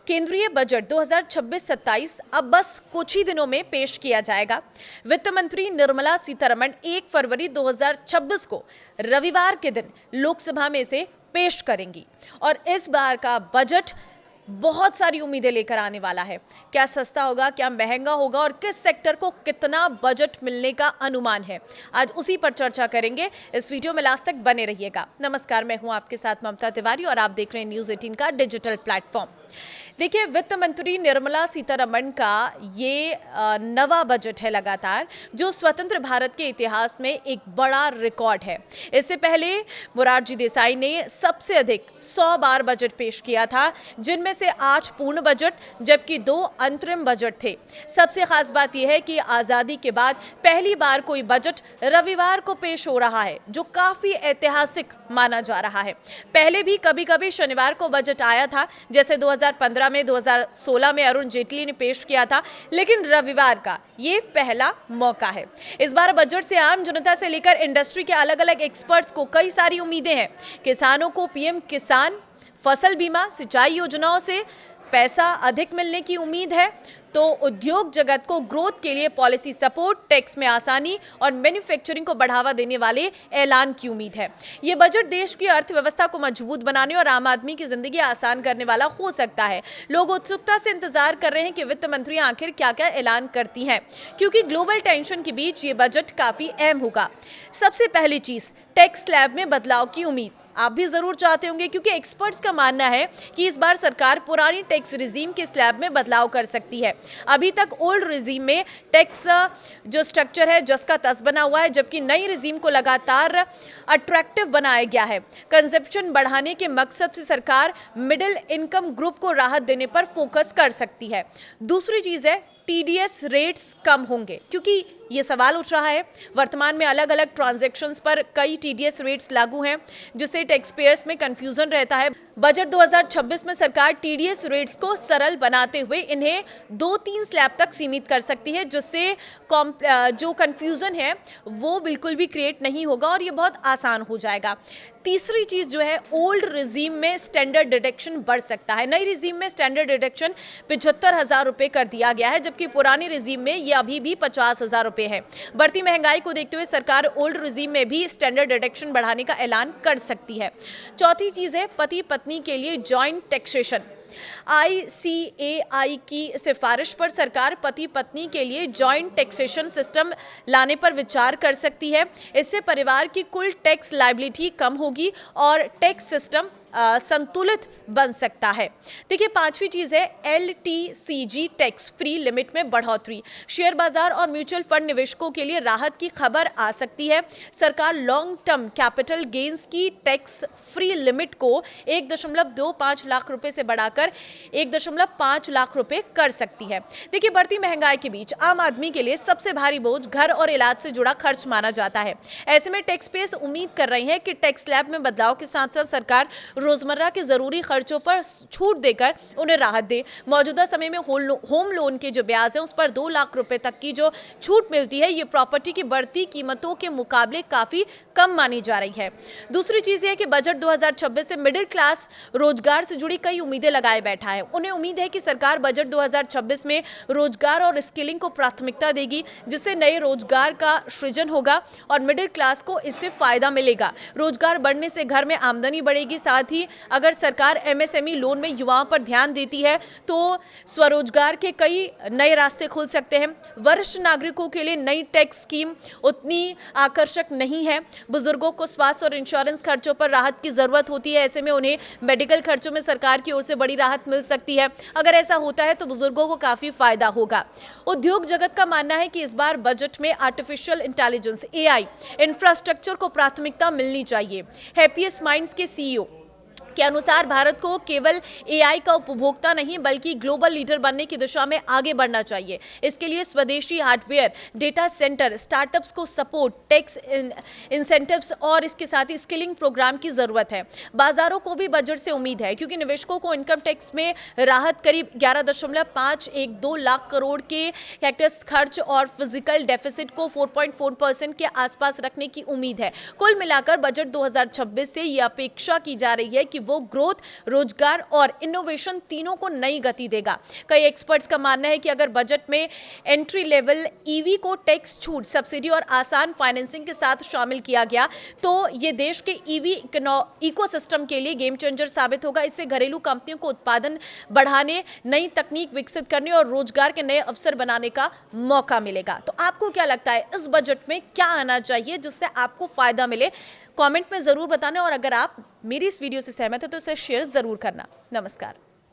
केंद्रीय बजट 2026-27 अब बस कुछ ही दिनों में पेश किया जाएगा। वित्त मंत्री निर्मला सीतारमण 1 फरवरी 2026 को रविवार के दिन लोकसभा में इसे पेश करेंगी और इस बार का बजट बहुत सारी उम्मीदें लेकर आने वाला है। क्या सस्ता होगा, क्या महंगा होगा और किस सेक्टर को कितना बजट मिलने का अनुमान है, आज उसी पर चर्चा करेंगे। इस वीडियो में लास्ट तक बने रहिएगा। नमस्कार, मैं हूं आपके साथ ममता तिवारी और आप देख रहे हैं न्यूज़ 18 का डिजिटल प्लेटफॉर्म। देखिए, वित्त मंत्री निर्मला सीतारमण का ये नवा बजट है लगातार, जो स्वतंत्र भारत के इतिहास में एक बड़ा रिकॉर्ड है। इससे पहले मोरारजी देसाई ने सबसे अधिक 100 बार बजट पेश किया था, जिनमें से 8 पूर्ण बजट जबकि 2 अंतरिम बजट थे। सबसे खास बात यह है कि आज़ादी के बाद पहली बार कोई बजट रविवार को पेश हो रहा है, जो काफी ऐतिहासिक माना जा रहा है। पहले भी कभी-कभी शनिवार को बजट आया था, जैसे 2015 में, 2016 में अरुण जेटली ने पेश किया था, लेकिन रविवार का ये पहला मौका है। इस बार बजट से आम जनता से लेकर इंडस्ट्री के अलग-अलग एक्सपर्ट्स को कई सारी उम्मीदें हैं। किसानों को पीएम किसान, फसल बीमा, सिंचाई योजनाओं से पैसा अधिक मिलने की उम्मीद है, तो उद्योग जगत को ग्रोथ के लिए पॉलिसी सपोर्ट, टैक्स में आसानी और मैन्युफैक्चरिंग को बढ़ावा देने वाले ऐलान की उम्मीद है। ये बजट देश की अर्थव्यवस्था को मजबूत बनाने और आम आदमी की जिंदगी आसान करने वाला हो सकता है। लोग उत्सुकता से इंतजार कर रहे हैं कि वित्त मंत्री आखिर क्या-क्या ऐलान करती हैं, क्योंकि ग्लोबल टेंशन के बीच ये बजट काफी अहम होगा। सबसे पहली चीज, टैक्स स्लैब में बदलाव की उम्मीद आप भी जरूर चाहते होंगे, क्योंकि एक्सपर्ट्स का मानना है कि इस बार सरकार पुरानी टैक्स रिजीम के स्लैब में बदलाव कर सकती है। अभी तक ओल्ड रिजीम में टैक्स जो स्ट्रक्चर है जस का तस बना हुआ है, जबकि नई रिजीम को लगातार अट्रैक्टिव बनाया गया है। कंजप्शन बढ़ाने के मकसद से सरकार मिडिल इनकम ग्रुप को राहत देने पर फोकस कर सकती है। दूसरी चीज है, टीडीएस रेट्स कम होंगे, क्योंकि ये सवाल उठ रहा है। वर्तमान में अलग अलग ट्रांजैक्शंस पर कई टीडीएस रेट्स लागू हैं, जिससे टैक्स पेयर्स में कंफ्यूजन रहता है। बजट 2026 में सरकार टीडीएस रेट्स को सरल बनाते हुए इन्हें 2-3 स्लैब तक सीमित कर सकती है, जिससे जो कंफ्यूजन है वो बिल्कुल भी क्रिएट नहीं होगा और ये बहुत आसान हो जाएगा। तीसरी चीज जो है, ओल्ड रिजीम में स्टैंडर्ड डिडक्शन बढ़ सकता है। नई रिजीम में स्टैंडर्ड डिडक्शन 75,000 रुपये कर दिया गया है, जबकि पुरानी रिजीम में ये अभी भी 50,000 रुपये है। बढ़ती महंगाई को देखते हुए सरकार ओल्ड रिजीम में भी स्टैंडर्ड डिडक्शन बढ़ाने का ऐलान कर सकती है। चौथी चीज है, पति पत्नी के लिए जॉइंट टैक्सेशन। ICAI की सिफारिश पर सरकार पति पत्नी के लिए जॉइंट टैक्सेशन सिस्टम लाने पर विचार कर सकती है। इससे परिवार की कुल टैक्स लायबिलिटी कम होगी और टैक्स सिस्टम संतुलित बन सकता है। देखिए, पांचवी चीज है, LTCG टैक्स फ्री लिमिट में बढ़ोतरी। शेयर बाजार और म्यूचुअल फंड निवेशकों के लिए राहत की खबर आ सकती है। सरकार लॉन्ग टर्म कैपिटल गेन्स की टैक्स फ्री लिमिट को 1.25 लाख रुपए से बढ़ाकर 1.5 लाख रुपए कर सकती है। देखिए, बढ़ती महंगाई के बीच आम आदमी के लिए सबसे भारी बोझ घर और इलाज से जुड़ा खर्च माना जाता है। ऐसे में टैक्स पेयर्स उम्मीद कर रहे हैं कि टैक्स स्लैब में बदलाव के साथ साथ सरकार रोजमर्रा के जरूरी खर्चों पर छूट देकर उन्हें राहत दे। मौजूदा समय में होम लोन के जो ब्याज है उस पर 2 लाख रुपए तक की जो छूट मिलती है, ये प्रॉपर्टी की बढ़ती कीमतों के मुकाबले काफी कम मानी जा रही है। दूसरी चीज ये है कि बजट 2026 से मिडिल क्लास रोजगार से जुड़ी कई उम्मीदें लगाए बैठा है। उन्हें उम्मीद है कि सरकार बजट 2026 में रोजगार और स्किलिंग को प्राथमिकता देगी, जिससे नए रोजगार का सृजन होगा और मिडिल क्लास को इससे फायदा मिलेगा। रोजगार बढ़ने से घर में आमदनी बढ़ेगी। साथ ही अगर सरकार MSME लोन में युवाओं पर ध्यान देती है तो स्वरोजगार के कई नए रास्ते खुल सकते हैं। वरिष्ठ नागरिकों के लिए नई टैक्स स्कीम उतनी आकर्षक नहीं है। बुजुर्गों को स्वास्थ्य और इंश्योरेंस खर्चों पर राहत की जरूरत होती है। ऐसे में उन्हें मेडिकल खर्चों में सरकार की ओर से बड़ी राहत मिल सकती है। अगर ऐसा होता है तो बुजुर्गों को काफी फायदा होगा। उद्योग जगत का मानना है कि इस बार बजट में आर्टिफिशियल इंटेलिजेंस AI इंफ्रास्ट्रक्चर को प्राथमिकता मिलनी चाहिए। हैप्पीएस्ट माइंड्स के CEO के अनुसार भारत को केवल AI का उपभोक्ता नहीं बल्कि ग्लोबल लीडर बनने की दिशा में आगे बढ़ना चाहिए। इसके लिए स्वदेशी हार्डवेयर, डेटा सेंटर, स्टार्टअप्स को सपोर्ट, टैक्स इंसेंटिव्स और इसके साथ ही स्किलिंग प्रोग्राम की जरूरत है। बाजारों को भी बजट से उम्मीद है, क्योंकि निवेशकों को इनकम टैक्स में राहत करीब 11.512 लाख करोड़ के टैक्स खर्च और फिजिकल डेफिसिट को 4.4% के आसपास रखने की उम्मीद है। कुल मिलाकर बजट 2026 से ये अपेक्षा की जा रही है कि वो ग्रोथ, रोजगार और इनोवेशन तीनों को नई गति देगा। कई एक्सपर्ट्स का मानना है कि अगर बजट में एंट्री लेवल ईवी को टैक्स छूट, सब्सिडी और आसान फाइनेंसिंग के साथ शामिल किया गया तो ये देश के ईवी इकोसिस्टम के लिए गेम चेंजर साबित होगा। इससे घरेलू कंपनियों को उत्पादन बढ़ाने, नई तकनीक विकसित करने और रोजगार के नए अवसर बनाने का मौका मिलेगा। तो आपको क्या लगता है इस बजट में क्या आना चाहिए जिससे आपको फायदा मिले? कमेंट में जरूर बताना और अगर आप मेरी इस वीडियो से सहमत है तो इसे शेयर जरूर करना। नमस्कार।